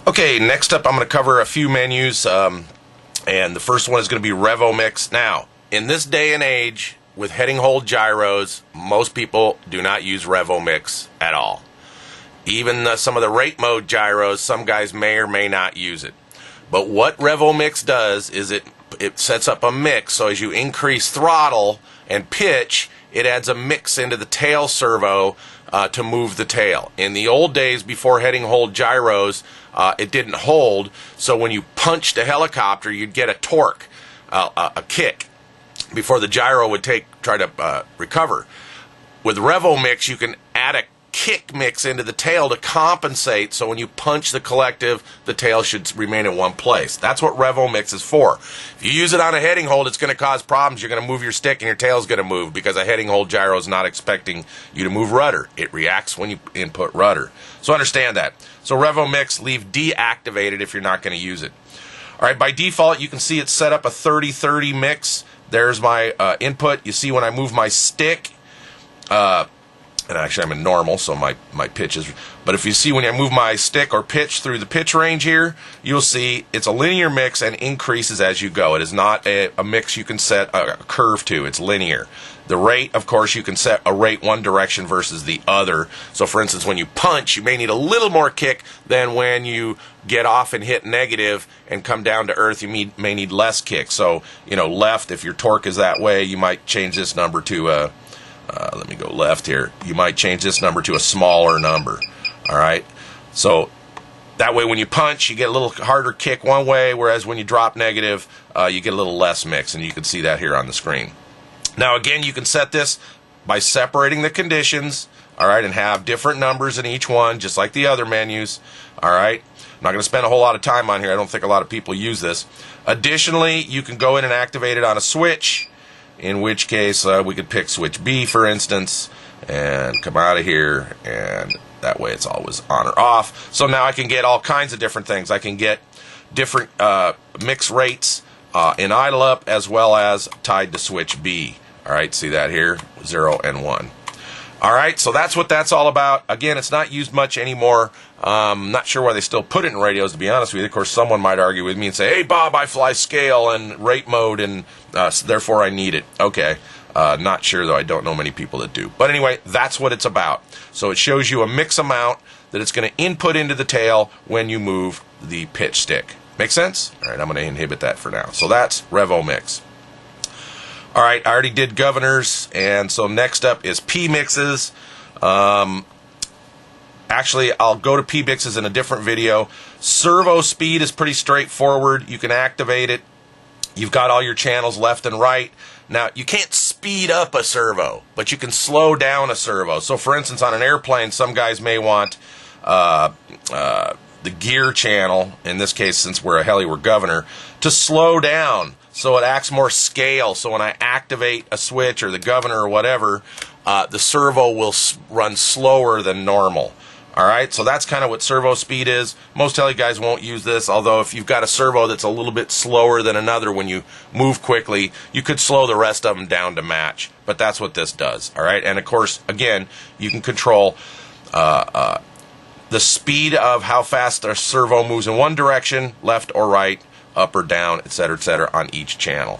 Okay, next up I'm going to cover a few menus, and the first one is going to be RevoMix. Now, in this day and age, with heading hold gyros, most people do not use RevoMix at all. Even some of the rate mode gyros, some guys may or may not use it. But what RevoMix does is it sets up a mix, so as you increase throttle and pitch, it adds a mix into the tail servo to move the tail. In the old days, before heading hold gyros, it didn't hold, so when you punched a helicopter, you'd get a torque, a kick, before the gyro would try to recover. With RevoMix, you can add a kick mix into the tail to compensate, so when you punch the collective, the tail should remain in one place. That's what RevoMix is for. If you use it on a heading hold, it's going to cause problems. You're going to move your stick and your tail's going to move because a heading hold gyro is not expecting you to move rudder. It reacts when you input rudder. So understand that. So RevoMix, leave deactivated if you're not going to use it. All right, by default, you can see it's set up a 30-30 mix. There's my input. You see when I move my stick, and actually I'm in normal, so my pitch is, but if you see when I move my stick or pitch through the pitch range here, you'll see it's a linear mix and increases as you go. It is not a mix you can set a curve to. It's linear. The rate, of course, you can set a rate one direction versus the other. So for instance, when you punch, you may need a little more kick than when you get off and hit negative and come down to earth, you may need less kick. So, you know, left, if your torque is that way, you might change this number to let me go left here. You might change this number to a smaller number. All right. So that way when you punch, you get a little harder kick one way, whereas when you drop negative, you get a little less mix, and you can see that here on the screen. Now again, you can set this by separating the conditions, all right, and have different numbers in each one, just like the other menus. All right. I'm not going to spend a whole lot of time on here. I don't think a lot of people use this. Additionally, you can go in and activate it on a switch, in which case we could pick switch B, for instance, and come out of here, and that way it's always on or off. So now I can get all kinds of different things. I can get different mix rates in idle up as well as tied to switch B. All right, see that here, 0 and 1. All right, so that's what that's all about. Again, it's not used much anymore. Not sure why they still put it in radios, to be honest with you. Of course, someone might argue with me and say, hey, Bob, I fly scale and rate mode, and so therefore I need it. Okay, not sure, though. I don't know many people that do. But anyway, that's what it's about. So it shows you a mix amount that it's going to input into the tail when you move the pitch stick. Make sense? All right, I'm going to inhibit that for now. So that's RevoMix. All right, I already did governors, and so next up is P-mixes. Actually, I'll go to P-mixes in a different video. Servo speed is pretty straightforward. You can activate it. You've got all your channels left and right. Now, you can't speed up a servo, but you can slow down a servo. So, for instance, on an airplane, some guys may want the gear channel, in this case, since we're a heli, we're governor, to slow down so it acts more scale. So when I activate a switch or the governor or whatever, the servo will run slower than normal. All right, so that's kind of what servo speed is. Most heli guys won't use this, although if you've got a servo that's a little bit slower than another when you move quickly, you could slow the rest of them down to match. But that's what this does. All right, and of course, again, you can control the speed of how fast a servo moves in one direction, left or right, up or down, etc., on each channel.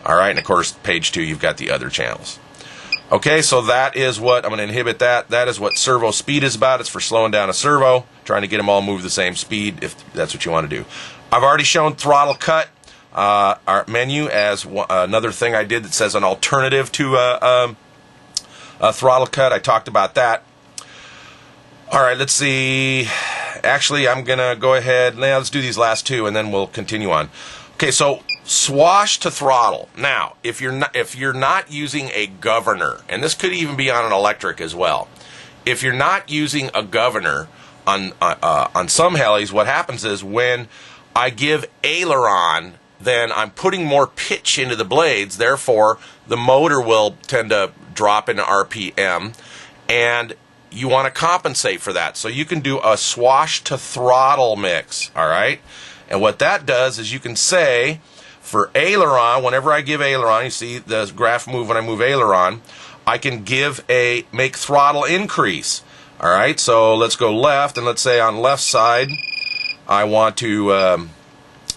All right, and of course, page 2, you've got the other channels. Okay, so that is what, I'm going to inhibit that. That is what servo speed is about. It's for slowing down a servo, trying to get them all move the same speed, if that's what you want to do. I've already shown throttle cut, our menu, as another thing I did that says an alternative to a throttle cut. I talked about that. All right, let's see. Actually, I'm going to go ahead. Now, let's do these last two, and then we'll continue on. Okay, so swash to throttle. Now, if you're not using a governor, and this could even be on an electric as well. If you're not using a governor on some helis, what happens is when I give aileron, then I'm putting more pitch into the blades. Therefore, the motor will tend to drop in RPM, and you want to compensate for that. So you can do a swash to throttle mix, all right? And what that does is you can say, for aileron, whenever I give aileron, you see the graph move when I move aileron, I can make throttle increase. All right, so let's go left, and let's say on left side, I want to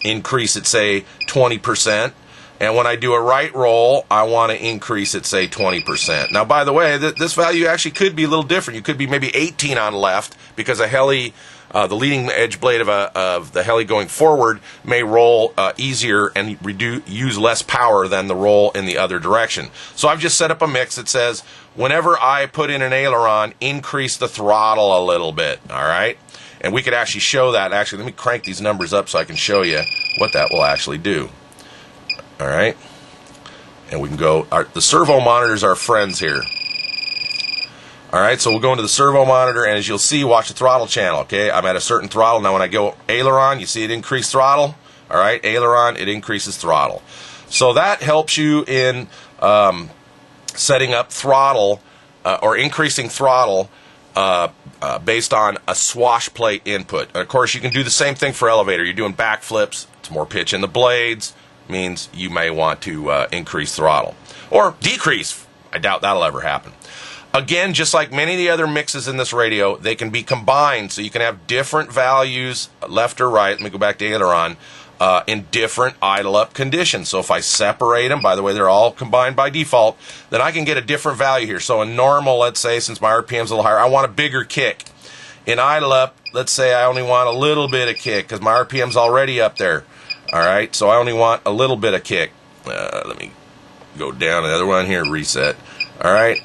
increase it, say, 20%. And when I do a right roll, I want to increase it, say, 20%. Now, by the way, this value actually could be a little different. You could be maybe 18 on left because a heli, the leading edge blade of the heli going forward may roll easier and use less power than the roll in the other direction. So I've just set up a mix that says whenever I put in an aileron, increase the throttle a little bit, all right? And we could actually show that. Actually, let me crank these numbers up so I can show you what that will actually do. All right, and we can go, the servo monitors are friends here. All right, so we'll go into the servo monitor, and as you'll see, watch the throttle channel, okay? I'm at a certain throttle. Now when I go aileron, you see it increase throttle. All right, aileron, it increases throttle. So that helps you in setting up throttle or increasing throttle based on a swash plate input. And of course, you can do the same thing for elevator. You're doing backflips, it's more pitch in the blades, means you may want to increase throttle or decrease. I doubt that'll ever happen. Again, just like many of the other mixes in this radio, they can be combined, so you can have different values, left or right. Let me go back to aileron, in different idle up conditions. So if I separate them, by the way, they're all combined by default, then I can get a different value here. So in normal, let's say, since my RPM's a little higher, I want a bigger kick. In idle up, let's say I only want a little bit of kick because my RPM's already up there. All right, so I only want a little bit of kick. Let me go down another one here, reset. All right,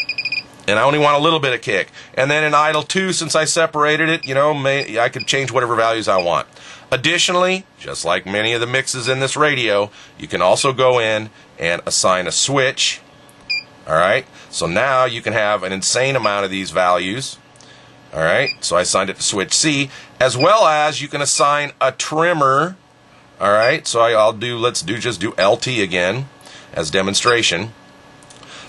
and I only want a little bit of kick. And then in idle 2, since I separated it, you know, I could change whatever values I want. Additionally, just like many of the mixes in this radio, you can also go in and assign a switch. All right, so now you can have an insane amount of these values. All right, so I assigned it to switch C, as well as you can assign a trimmer. All right, so let's just do LT again as demonstration.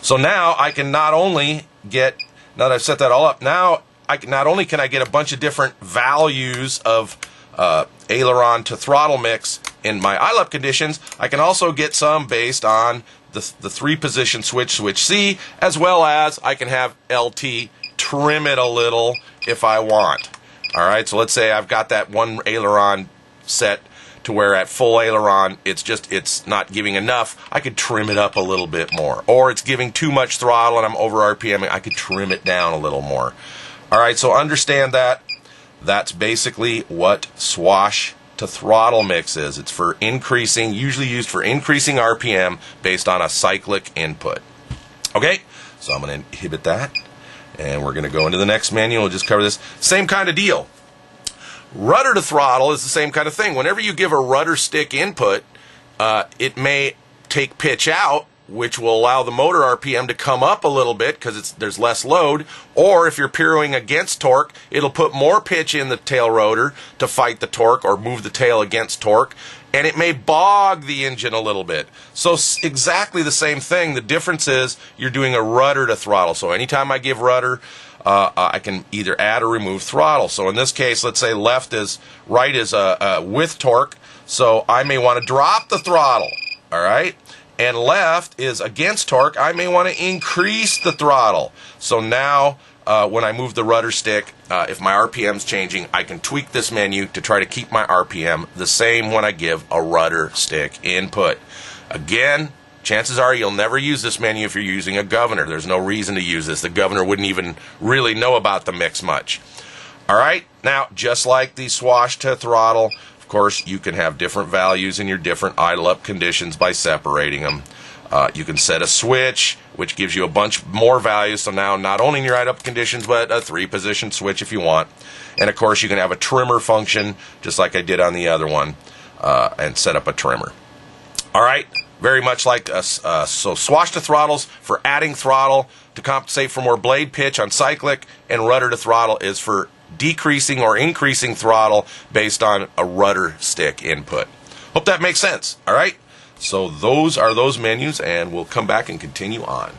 So now I can not only get, now that I've set that all up, now not only can I get a bunch of different values of aileron to throttle mix in my idle up conditions, I can also get some based on the 3-position switch C, as well as I can have LT trim it a little if I want. All right, so let's say I've got that one aileron set to where at full aileron it's not giving enough. I could trim it up a little bit more. Or it's giving too much throttle and I'm over RPMing, I could trim it down a little more. All right, so understand that. That's basically what swash to throttle mix is. It's for increasing, usually used for increasing RPM based on a cyclic input. Okay, so I'm going to inhibit that. And we're going to go into the next menu. We'll just cover this. Same kind of deal. Rudder to throttle is the same kind of thing. Whenever you give a rudder stick input, it may take pitch out, which will allow the motor RPM to come up a little bit because there's less load. Or if you're pirouing against torque, it'll put more pitch in the tail rotor to fight the torque or move the tail against torque. And it may bog the engine a little bit. So exactly the same thing. The difference is you're doing a rudder to throttle. So anytime I give rudder, I can either add or remove throttle. So in this case, let's say right is with torque. So I may want to drop the throttle. All right. And left is against torque. I may want to increase the throttle. So now when I move the rudder stick, if my RPM's changing, I can tweak this menu to try to keep my RPM the same when I give a rudder stick input. Again, chances are you'll never use this menu if you're using a governor. There's no reason to use this. The governor wouldn't even really know about the mix much. All right, now just like the swash to throttle, of course, you can have different values in your different idle up conditions by separating them. You can set a switch, which gives you a bunch more values. So now not only in your idle up conditions, but a 3-position switch if you want. And of course, you can have a trimmer function, just like I did on the other one, and set up a trimmer. All right, very much like so swash to throttles for adding throttle to compensate for more blade pitch on cyclic, and rudder to throttle is for decreasing or increasing throttle based on a rudder stick input. Hope that makes sense. All right, so those are those menus, and we'll come back and continue on.